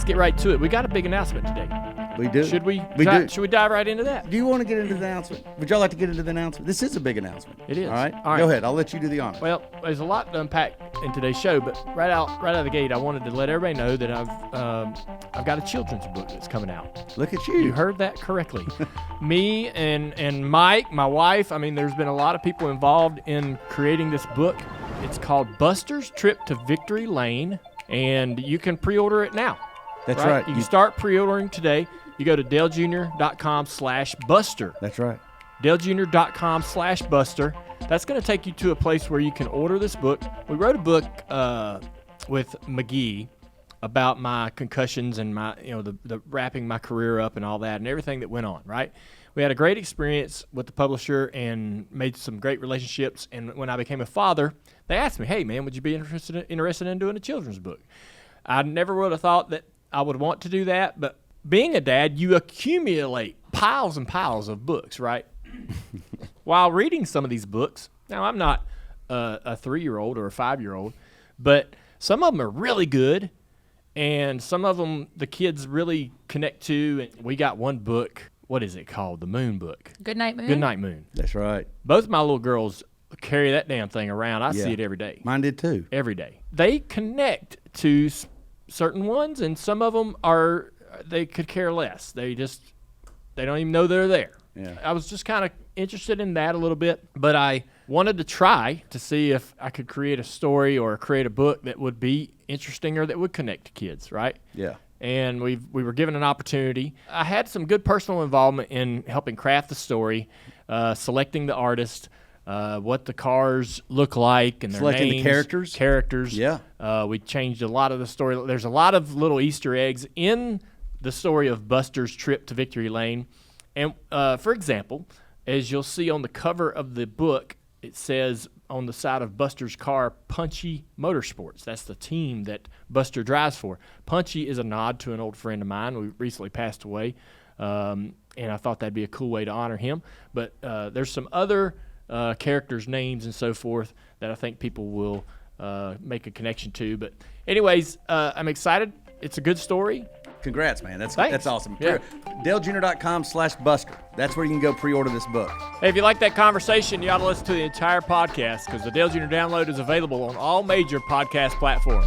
let's get right to it. We got a big announcement today. We do. Should we? We do. Should we dive right into that? Do you want to get into the announcement? Would y'all like to get into the announcement? This is a big announcement. It is. All right. Go ahead. I'll let you do the honor. Well, there's a lot to unpack in today's show, but right out of the gate, I wanted to let everybody know that I've got a children's book that's coming out. Look at you. You heard that correctly. Me and Mike, my wife. I mean, there's been a lot of people involved in creating this book. It's called Buster's Trip to Victory Lane, and you can pre-order it now. That's right. You can start pre-ordering today. You go to DaleJr.com/Buster. That's right. DaleJr.com/Buster. That's going to take you to a place where you can order this book. We wrote a book with McGee about my concussions and my, the wrapping my career up and all that and everything that went on, right? We had a great experience with the publisher and made some great relationships. And when I became a father, they asked me, hey, man, would you be interested in doing a children's book? I never would have thought that I would want to do that, but being a dad, you accumulate piles and piles of books, right? While reading some of these books, now I'm not a 3-year-old or a 5-year-old, but some of them are really good, and some of them the kids really connect to. And we got one book, what is it called? The Moon Book. Good Night Moon? Good Night Moon. That's right. Both my little girls carry that damn thing around. I see it every day. Mine did too. Every day. They connect to certain ones, and some of them they could care less. They don't even know they're there. Yeah. I was just kind of interested in that a little bit, but I wanted to try to see if I could create a story or create a book that would be interesting or that would connect to kids, right? Yeah. And we were given an opportunity. I had some good personal involvement in helping craft the story, selecting the artist, what the cars look like and their selecting names. the characters. Yeah. We changed a lot of the story. There's a lot of little Easter eggs in the story of Buster's trip to Victory Lane. And for example, as you'll see on the cover of the book, it says on the side of Buster's car, Punchy Motorsports. That's the team that Buster drives for. Punchy is a nod to an old friend of mine who recently passed away, and I thought that'd be a cool way to honor him. But there's some other characters' names and so forth that I think people will make a connection to. But anyways, I'm excited. It's a good story. Congrats, man. That's awesome. Yeah. DaleJr.com/Buster. That's where you can go pre-order this book. Hey, if you like that conversation, you ought to listen to the entire podcast because the Dale Jr. Download is available on all major podcast platforms.